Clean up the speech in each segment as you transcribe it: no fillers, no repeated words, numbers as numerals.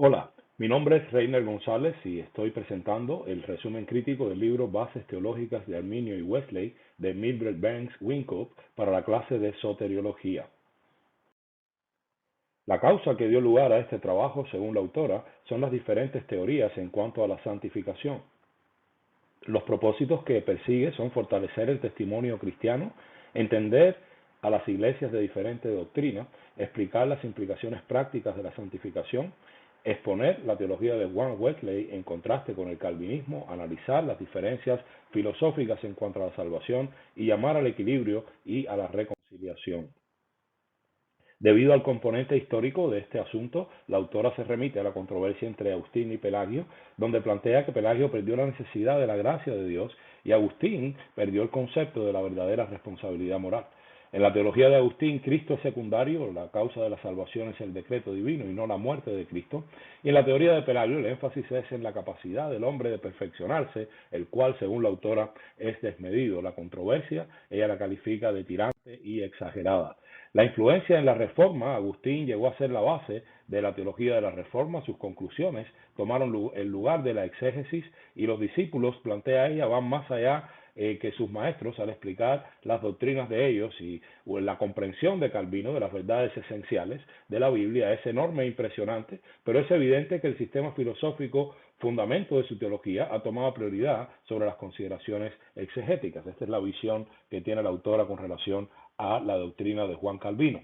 Hola, mi nombre es Reiner González y estoy presentando el resumen crítico del libro Bases Teológicas de Arminio y Wesley de Mildred Banks Winkoop para la clase de Soteriología. La causa que dio lugar a este trabajo, según la autora, son las diferentes teorías en cuanto a la santificación. Los propósitos que persigue son fortalecer el testimonio cristiano, entender a las iglesias de diferente doctrina, explicar las implicaciones prácticas de la santificación, exponer la teología de John Wesley en contraste con el calvinismo, analizar las diferencias filosóficas en cuanto a la salvación y llamar al equilibrio y a la reconciliación. Debido al componente histórico de este asunto, la autora se remite a la controversia entre Agustín y Pelagio, donde plantea que Pelagio perdió la necesidad de la gracia de Dios y Agustín perdió el concepto de la verdadera responsabilidad moral. En la teología de Agustín, Cristo es secundario, la causa de la salvación es el decreto divino y no la muerte de Cristo. Y en la teoría de Pelagio, el énfasis es en la capacidad del hombre de perfeccionarse, el cual, según la autora, es desmedido. La controversia, ella la califica de tirante y exagerada. La influencia en la Reforma, Agustín llegó a ser la base de la teología de la Reforma. Sus conclusiones tomaron el lugar de la exégesis y los discípulos, plantea ella, van más allá que sus maestros al explicar las doctrinas de ellos y la comprensión de Calvino de las verdades esenciales de la Biblia es enorme e impresionante, pero es evidente que el sistema filosófico, fundamento de su teología, ha tomado prioridad sobre las consideraciones exegéticas. Esta es la visión que tiene la autora con relación a la doctrina de Juan Calvino.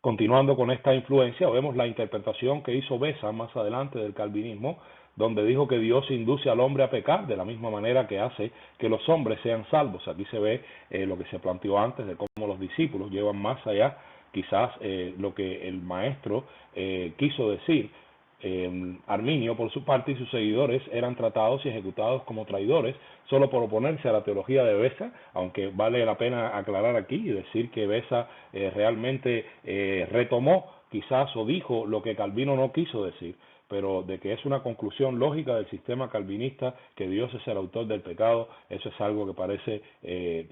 Continuando con esta influencia, vemos la interpretación que hizo Beza más adelante del calvinismo, donde dijo que Dios induce al hombre a pecar de la misma manera que hace que los hombres sean salvos. Aquí se ve lo que se planteó antes de cómo los discípulos llevan más allá quizás lo que el maestro quiso decir. Arminio, por su parte, y sus seguidores eran tratados y ejecutados como traidores solo por oponerse a la teología de Beza, aunque vale la pena aclarar aquí y decir que Beza realmente retomó quizás o dijo lo que Calvino no quiso decir, pero de que es una conclusión lógica del sistema calvinista que Dios es el autor del pecado, eso es algo que parece,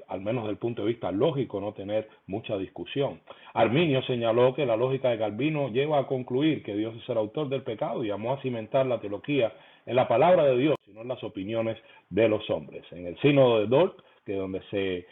al menos desde el punto de vista lógico, no tener mucha discusión. Arminio señaló que la lógica de Calvino lleva a concluir que Dios es el autor del pecado y llamó a cimentar la teología en la palabra de Dios y no en las opiniones de los hombres. En el sínodo de Dort, que donde se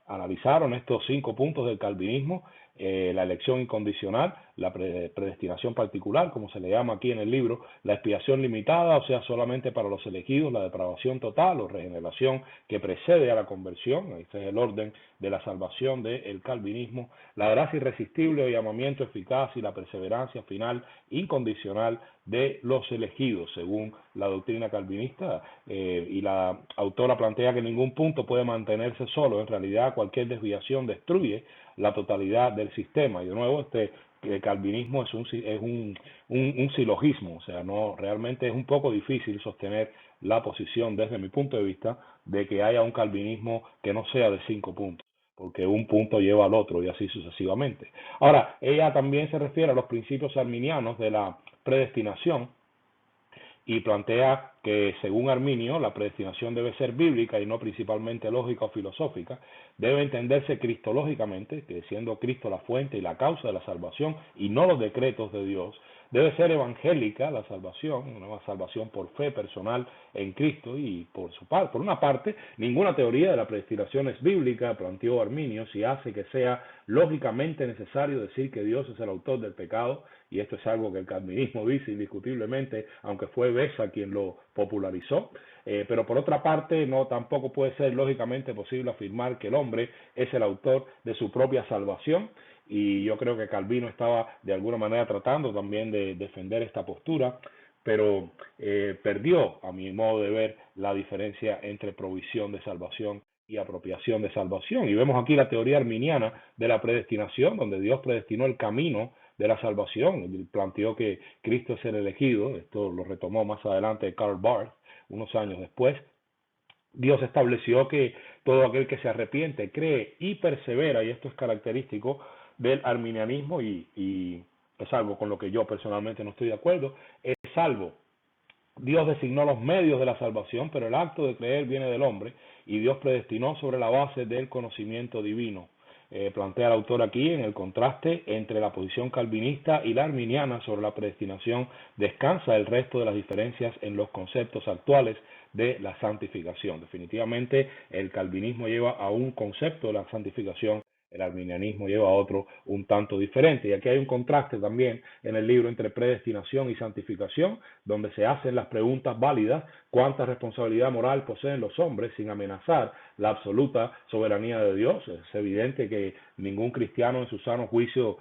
analizaron estos 5 puntos del calvinismo, la elección incondicional, la predestinación particular, como se le llama aquí en el libro, la expiación limitada, o sea, solamente para los elegidos, la depravación total o regeneración que precede a la conversión, este es el orden de la salvación del calvinismo, la gracia irresistible o llamamiento eficaz y la perseverancia final incondicional de los elegidos, según la doctrina calvinista, y la autora plantea que ningún punto puede mantenerse solo. En realidad, cualquier desviación destruye la totalidad del sistema. Y de nuevo, el calvinismo es un silogismo, o sea, no realmente es un poco difícil sostener la posición desde mi punto de vista de que haya un calvinismo que no sea de 5 puntos, porque un punto lleva al otro y así sucesivamente. Ahora, ella también se refiere a los principios arminianos de la predestinación y plantea que, según Arminio, la predestinación debe ser bíblica y no principalmente lógica o filosófica, debe entenderse cristológicamente, que siendo Cristo la fuente y la causa de la salvación y no los decretos de Dios, debe ser evangélica la salvación, una salvación por fe personal en Cristo y por una parte, ninguna teoría de la predestinación es bíblica, planteó Arminio, si hace que sea lógicamente necesario decir que Dios es el autor del pecado, y esto es algo que el calvinismo dice indiscutiblemente, aunque fue Beza quien lo popularizó, pero por otra parte no tampoco puede ser lógicamente posible afirmar que el hombre es el autor de su propia salvación, y yo creo que Calvino estaba de alguna manera tratando también de defender esta postura, pero perdió, a mi modo de ver, la diferencia entre provisión de salvación y apropiación de salvación. Y vemos aquí la teoría arminiana de la predestinación, donde Dios predestinó el camino de la salvación. Él planteó que Cristo es el elegido, esto lo retomó más adelante Karl Barth, unos años después. Dios estableció que todo aquel que se arrepiente, cree y persevera, y esto es característico del arminianismo y es algo con lo que yo personalmente no estoy de acuerdo, es salvo. Dios designó los medios de la salvación, pero el acto de creer viene del hombre y Dios predestinó sobre la base del conocimiento divino. plantea el autor aquí en el contraste entre la posición calvinista y la arminiana sobre la predestinación, descansa el resto de las diferencias en los conceptos actuales de la santificación. Definitivamente el calvinismo lleva a un concepto de la santificación, el arminianismo lleva a otro un tanto diferente. Y aquí hay un contraste también en el libro entre predestinación y santificación, donde se hacen las preguntas válidas: ¿cuánta responsabilidad moral poseen los hombres sin amenazar la absoluta soberanía de Dios? Es evidente que ningún cristiano en su sano juicio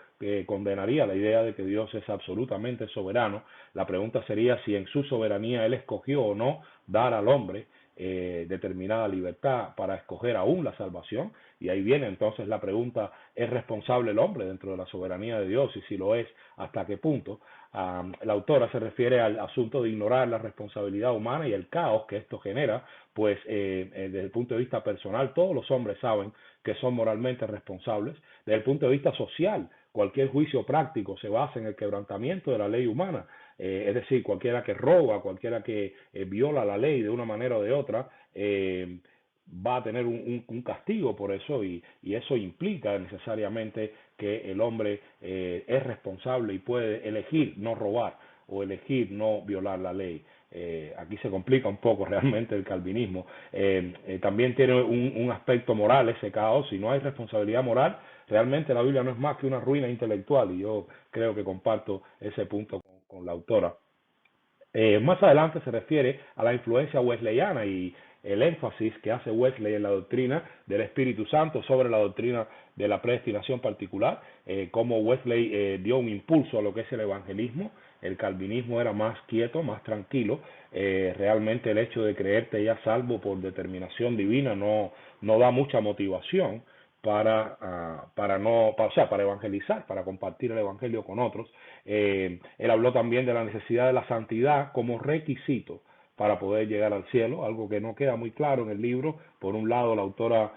condenaría la idea de que Dios es absolutamente soberano. La pregunta sería si en su soberanía Él escogió o no dar al hombre determinada libertad para escoger aún la salvación. Y ahí viene entonces la pregunta: ¿es responsable el hombre dentro de la soberanía de Dios? Y si lo es, ¿hasta qué punto? La autora se refiere al asunto de ignorar la responsabilidad humana y el caos que esto genera, pues desde el punto de vista personal todos los hombres saben que son moralmente responsables. Desde el punto de vista social, cualquier juicio práctico se basa en el quebrantamiento de la ley humana. Es decir, cualquiera que roba, cualquiera que viola la ley de una manera o de otra, va a tener un castigo por eso, y eso implica necesariamente que el hombre es responsable y puede elegir no robar o elegir no violar la ley. Aquí se complica un poco realmente el calvinismo. También tiene un aspecto moral ese caos. Si no hay responsabilidad moral, realmente la Biblia no es más que una ruina intelectual, y yo creo que comparto ese punto con la autora. Más adelante se refiere a la influencia wesleyana y el énfasis que hace Wesley en la doctrina del Espíritu Santo sobre la doctrina de la predestinación particular, cómo Wesley dio un impulso a lo que es el evangelismo. El calvinismo era más quieto, más tranquilo. Realmente el hecho de creerte ya salvo por determinación divina no da mucha motivación para evangelizar, para compartir el evangelio con otros. Él habló también de la necesidad de la santidad como requisito para poder llegar al cielo, algo que no queda muy claro en el libro. Por un lado, la autora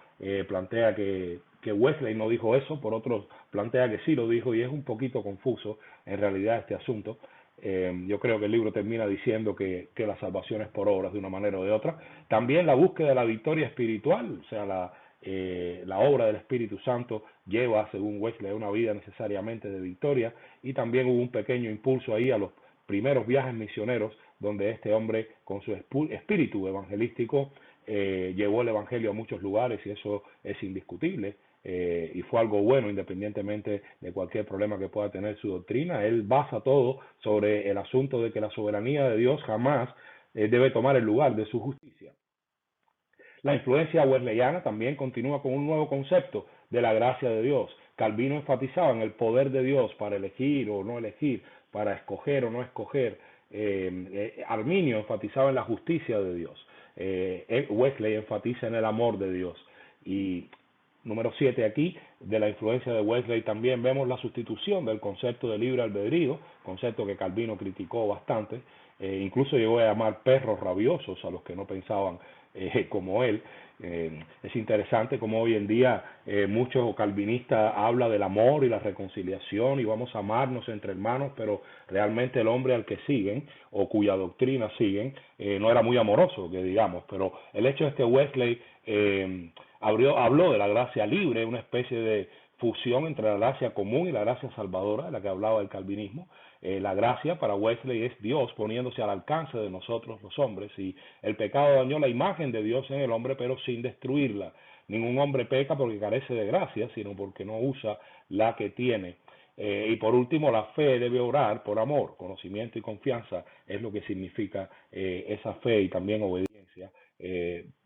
plantea que Wesley no dijo eso, por otro plantea que sí lo dijo, y es un poquito confuso en realidad este asunto. Yo creo que el libro termina diciendo que la salvación es por obras de una manera o de otra. También la búsqueda de la victoria espiritual, o sea, la obra del Espíritu Santo lleva, según Wesley, una vida necesariamente de victoria. Y también hubo un pequeño impulso ahí a los primeros viajes misioneros, donde este hombre con su espíritu evangelístico llevó el evangelio a muchos lugares, y eso es indiscutible. Y fue algo bueno, independientemente de cualquier problema que pueda tener su doctrina. Él basa todo sobre el asunto de que la soberanía de Dios jamás debe tomar el lugar de su justicia. La influencia wesleyana también continúa con un nuevo concepto de la gracia de Dios. Calvino enfatizaba en el poder de Dios para elegir o no elegir, para escoger o no escoger. Arminio enfatizaba en la justicia de Dios. Wesley enfatiza en el amor de Dios. Y número 7 aquí, de la influencia de Wesley, también vemos la sustitución del concepto de libre albedrío, concepto que Calvino criticó bastante. Incluso llegó a llamar perros rabiosos a los que no pensaban como él. Es interesante como hoy en día muchos calvinistas hablan del amor y la reconciliación y vamos a amarnos entre hermanos, pero realmente el hombre al que siguen o cuya doctrina siguen no era muy amoroso, que digamos. Pero el hecho es que Wesley habló de la gracia libre, una especie de fusión entre la gracia común y la gracia salvadora, de la que hablaba el calvinismo. La gracia para Wesley es Dios poniéndose al alcance de nosotros los hombres, y el pecado dañó la imagen de Dios en el hombre, pero sin destruirla. Ningún hombre peca porque carece de gracia, sino porque no usa la que tiene. Y por último, la fe debe orar por amor, conocimiento y confianza es lo que significa esa fe y también obediencia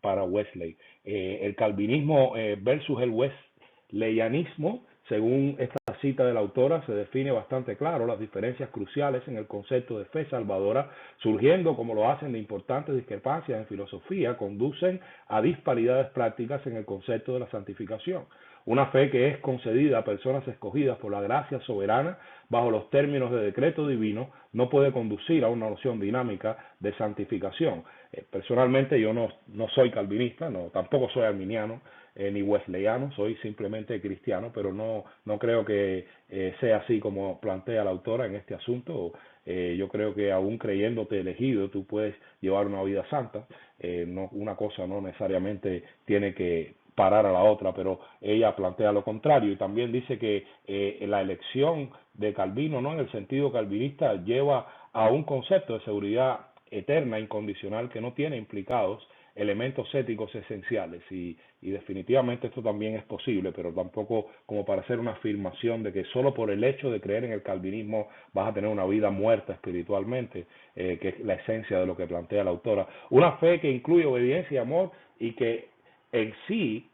para Wesley. El calvinismo versus el wesleyanismo, según esta cita de la autora, se define bastante claro las diferencias cruciales en el concepto de fe salvadora, surgiendo, como lo hacen, de importantes discrepancias en filosofía, conducen a disparidades prácticas en el concepto de la santificación. Una fe que es concedida a personas escogidas por la gracia soberana bajo los términos de decreto divino no puede conducir a una noción dinámica de santificación. Personalmente yo no soy calvinista, tampoco soy arminiano ni wesleyano, soy simplemente cristiano, pero no creo que sea así como plantea la autora en este asunto. Yo creo que aún creyéndote elegido, tú puedes llevar una vida santa. Una cosa no necesariamente tiene que parar a la otra, pero ella plantea lo contrario y también dice que la elección de Calvino, ¿no?, en el sentido calvinista, lleva a un concepto de seguridad eterna, incondicional, que no tiene implicados elementos éticos esenciales y definitivamente esto también es posible, pero tampoco como para hacer una afirmación de que solo por el hecho de creer en el calvinismo vas a tener una vida muerta espiritualmente, que es la esencia de lo que plantea la autora. Una fe que incluye obediencia y amor y que en sí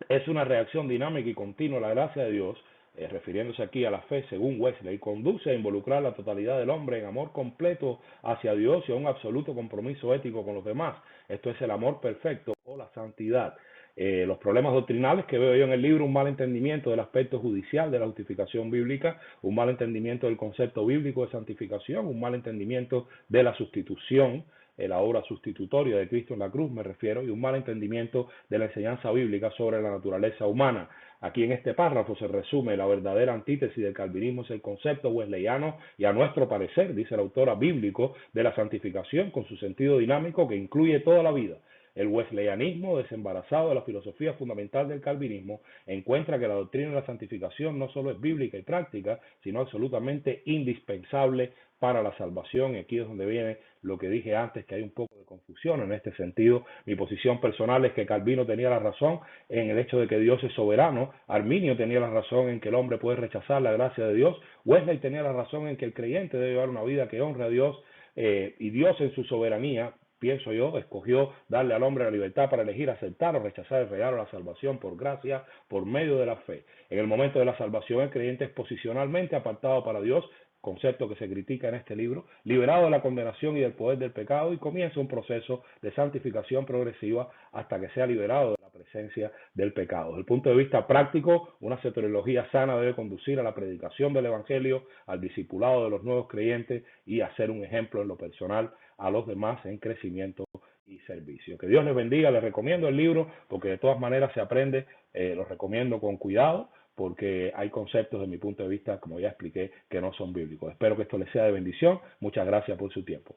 es una reacción dinámica y continua a la gracia de Dios, refiriéndose aquí a la fe según Wesley, conduce a involucrar la totalidad del hombre en amor completo hacia Dios y a un absoluto compromiso ético con los demás. Esto es el amor perfecto o la santidad. Los problemas doctrinales que veo yo en el libro, un mal entendimiento del aspecto judicial de la justificación bíblica, un mal entendimiento del concepto bíblico de santificación, un mal entendimiento de la sustitución, la obra sustitutoria de Cristo en la cruz, me refiero, y un mal entendimiento de la enseñanza bíblica sobre la naturaleza humana. Aquí en este párrafo se resume la verdadera antítesis del calvinismo, es el concepto wesleyano y a nuestro parecer, dice la autora, bíblico de la santificación con su sentido dinámico que incluye toda la vida. El wesleyanismo, desembarazado de la filosofía fundamental del calvinismo, encuentra que la doctrina de la santificación no solo es bíblica y práctica, sino absolutamente indispensable para la salvación. Y aquí es donde viene lo que dije antes, que hay un poco de confusión en este sentido. Mi posición personal es que Calvino tenía la razón en el hecho de que Dios es soberano, Arminio tenía la razón en que el hombre puede rechazar la gracia de Dios, Wesley tenía la razón en que el creyente debe llevar una vida que honre a Dios, y Dios en su soberanía, pienso yo, escogió darle al hombre la libertad para elegir aceptar o rechazar el regalo de la salvación por gracia, por medio de la fe. En el momento de la salvación, el creyente es posicionalmente apartado para Dios, concepto que se critica en este libro, liberado de la condenación y del poder del pecado, y comienza un proceso de santificación progresiva hasta que sea liberado de la presencia del pecado. Desde el punto de vista práctico, una soteriología sana debe conducir a la predicación del evangelio, al discipulado de los nuevos creyentes y a ser un ejemplo en lo personal a los demás en crecimiento y servicio. Que Dios les bendiga, les recomiendo el libro porque de todas maneras se aprende, lo recomiendo con cuidado porque hay conceptos de mi punto de vista, como ya expliqué, que no son bíblicos. Espero que esto les sea de bendición. Muchas gracias por su tiempo.